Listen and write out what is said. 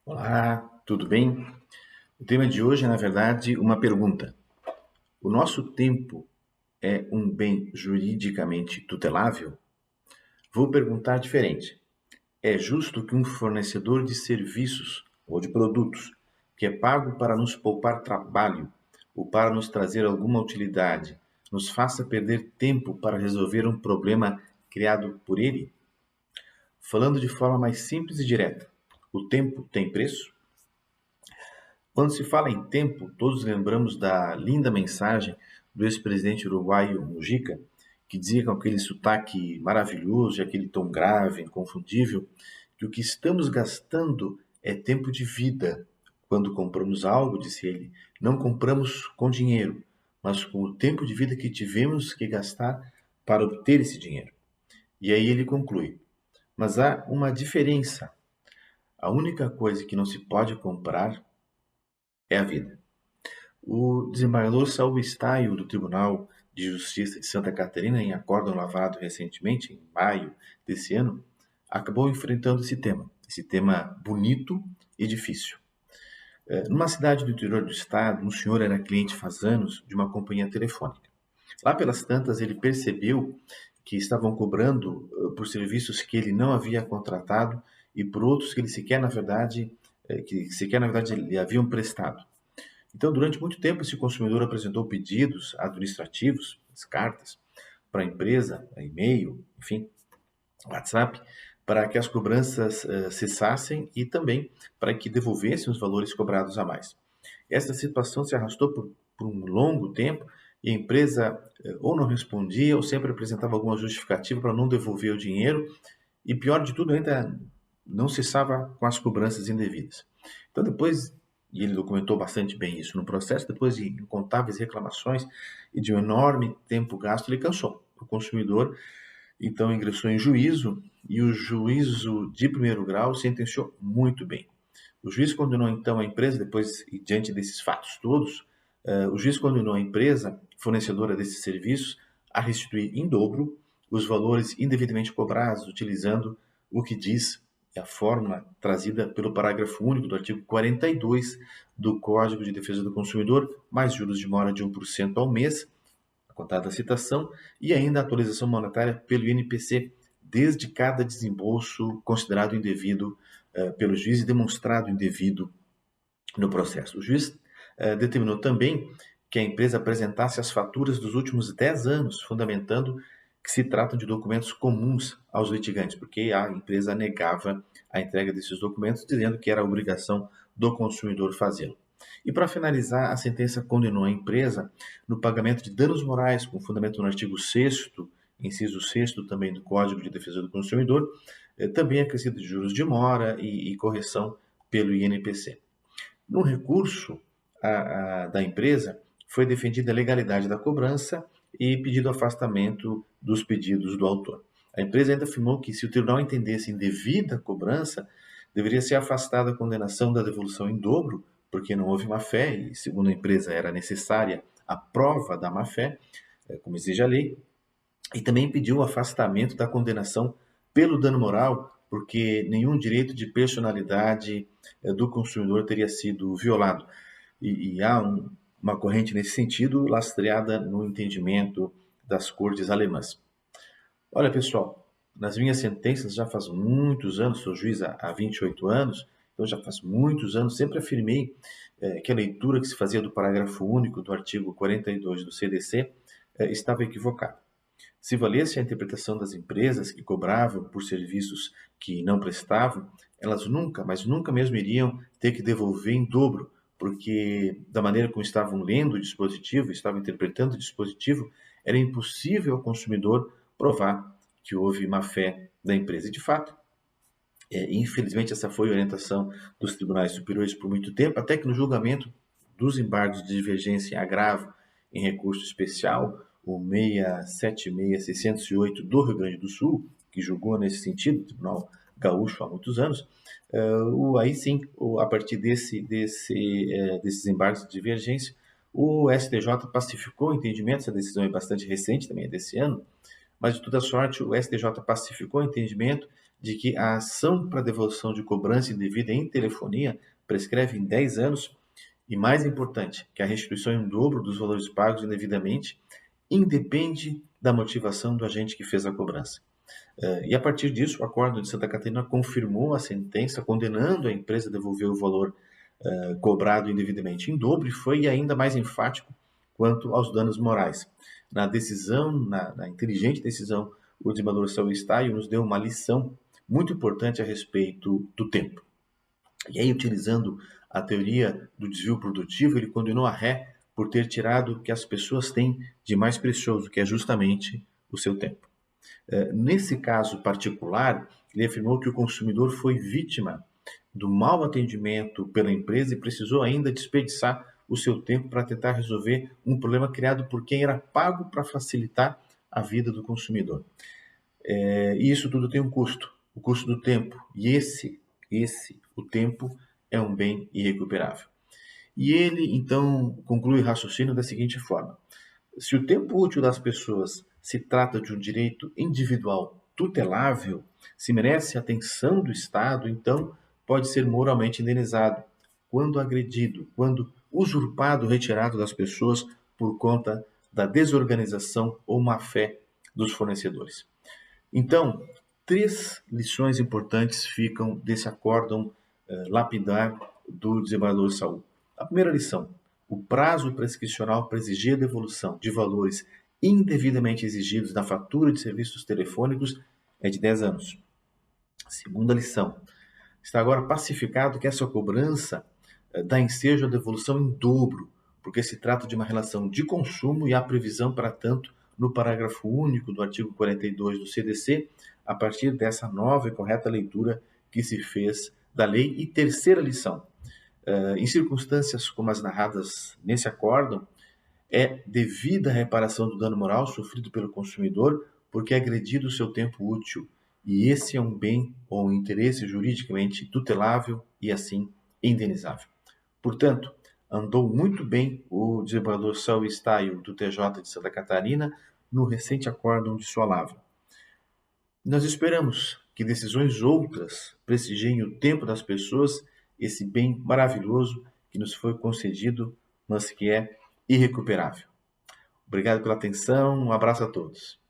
Olá, tudo bem? O tema de hoje é, na verdade, uma pergunta. O nosso tempo é um bem juridicamente tutelável? Vou perguntar diferente. É justo que um fornecedor de serviços ou de produtos, que é pago para nos poupar trabalho ou para nos trazer alguma utilidade, nos faça perder tempo para resolver um problema criado por ele? Falando de forma mais simples e direta, o tempo tem preço? Quando se fala em tempo, todos lembramos da linda mensagem do ex-presidente uruguaio Mujica, que dizia com aquele sotaque maravilhoso e aquele tom grave, inconfundível, que o que estamos gastando é tempo de vida. Quando compramos algo, disse ele, não compramos com dinheiro, mas com o tempo de vida que tivemos que gastar para obter esse dinheiro. E aí ele conclui: mas há uma diferença. A única coisa que não se pode comprar é a vida. O desembargador Saul Staio, do Tribunal de Justiça de Santa Catarina, em acórdão lavrado recentemente, em maio desse ano, acabou enfrentando esse tema bonito e difícil. Numa cidade do interior do estado, um senhor era cliente faz anos de uma companhia telefônica. Lá pelas tantas, ele percebeu que estavam cobrando por serviços que ele não havia contratado e por outros que ele sequer, na verdade, lhe haviam prestado. Então, durante muito tempo, esse consumidor apresentou pedidos administrativos, as cartas, para a empresa, e-mail, enfim, WhatsApp, para que as cobranças cessassem e também para que devolvessem os valores cobrados a mais. Essa situação se arrastou por um longo tempo e a empresa ou não respondia ou sempre apresentava alguma justificativa para não devolver o dinheiro e, pior de tudo, ainda não cessava com as cobranças indevidas. Então, depois, e ele documentou bastante bem isso no processo, depois de incontáveis reclamações e de um enorme tempo gasto, ele cansou. O consumidor, então, ingressou em juízo e o juízo de primeiro grau sentenciou muito bem. O juiz condenou, então, a empresa, depois, e diante desses fatos todos, o juiz condenou a empresa fornecedora desses serviços a restituir em dobro os valores indevidamente cobrados, utilizando o que diz a fórmula trazida pelo parágrafo único do artigo 42 do Código de Defesa do Consumidor, mais juros de mora de 1% ao mês, a contada citação, e ainda a atualização monetária pelo INPC, desde cada desembolso considerado indevido pelo juiz e demonstrado indevido no processo. O juiz determinou também que a empresa apresentasse as faturas dos últimos 10 anos, fundamentando que se tratam de documentos comuns aos litigantes, porque a empresa negava a entrega desses documentos, dizendo que era obrigação do consumidor fazê-lo. E para finalizar, a sentença condenou a empresa no pagamento de danos morais, com fundamento no artigo 6º, inciso 6º também do Código de Defesa do Consumidor, também acrescido de juros de mora e correção pelo INPC. No recurso da empresa, foi defendida a legalidade da cobrança e pedido afastamento dos pedidos do autor. A empresa ainda afirmou que, se o tribunal entendesse indevida a cobrança, deveria ser afastada a condenação da devolução em dobro, porque não houve má-fé e, segundo a empresa, era necessária a prova da má-fé, como exige a lei, e também pediu o afastamento da condenação pelo dano moral, porque nenhum direito de personalidade do consumidor teria sido violado. E há uma corrente nesse sentido, lastreada no entendimento das cortes alemãs. Olha, pessoal, nas minhas sentenças já faz muitos anos, sou juiz há 28 anos, então já faz muitos anos, sempre afirmei que a leitura que se fazia do parágrafo único do artigo 42 do CDC estava equivocada. Se valesse a interpretação das empresas que cobravam por serviços que não prestavam, elas nunca, mas nunca mesmo iriam ter que devolver em dobro, porque da maneira como estavam lendo o dispositivo, estavam interpretando o dispositivo, era impossível ao consumidor provar que houve má-fé da empresa. E, de fato, infelizmente, essa foi a orientação dos tribunais superiores por muito tempo, até que no julgamento dos embargos de divergência em agravo em recurso especial, o 676-608 do Rio Grande do Sul, que julgou nesse sentido, o Tribunal Gaúcho há muitos anos, aí sim, a partir desses embargos de divergência, o STJ pacificou o entendimento, essa decisão é bastante recente, também é desse ano, mas de toda sorte o STJ pacificou o entendimento de que a ação para devolução de cobrança indevida em telefonia prescreve em 10 anos e, mais importante, que a restituição em dobro dos valores pagos indevidamente independe da motivação do agente que fez a cobrança. E a partir disso, o Acórdão de Santa Catarina confirmou a sentença, condenando a empresa a devolver o valor cobrado indevidamente em dobro, e foi ainda mais enfático quanto aos danos morais. Na decisão, na inteligente decisão, o desembargador Saul Staio nos deu uma lição muito importante a respeito do tempo. E aí, utilizando a teoria do desvio produtivo, ele condenou a ré por ter tirado o que as pessoas têm de mais precioso, que é justamente o seu tempo. Nesse caso particular, ele afirmou que o consumidor foi vítima do mau atendimento pela empresa e precisou ainda desperdiçar o seu tempo para tentar resolver um problema criado por quem era pago para facilitar a vida do consumidor. E isso tudo tem um custo, o custo do tempo. E o tempo, é um bem irrecuperável. E ele, então, conclui o raciocínio da seguinte forma: se o tempo útil das pessoas se trata de um direito individual tutelável, se merece atenção do Estado, então pode ser moralmente indenizado quando agredido, quando usurpado, retirado das pessoas por conta da desorganização ou má-fé dos fornecedores. Então, 3 lições importantes ficam desse acórdão lapidar do desembargador Saul. A primeira lição: o prazo prescricional para exigir a devolução de valores indevidamente exigidos na fatura de serviços telefônicos é de 10 anos. Segunda lição: está agora pacificado que essa cobrança dá ensejo à devolução em dobro, porque se trata de uma relação de consumo e há previsão para tanto no parágrafo único do artigo 42 do CDC, a partir dessa nova e correta leitura que se fez da lei. E terceira lição: em circunstâncias como as narradas nesse acórdão, é devida a reparação do dano moral sofrido pelo consumidor porque é agredido o seu tempo útil, e esse é um bem ou um interesse juridicamente tutelável e assim indenizável. Portanto, andou muito bem o desembargador Saul Staio do TJ de Santa Catarina no recente acórdão de sua lavra. Nós esperamos que decisões outras prestigiem o tempo das pessoas, esse bem maravilhoso que nos foi concedido, mas que é irrecuperável. Obrigado pela atenção, um abraço a todos.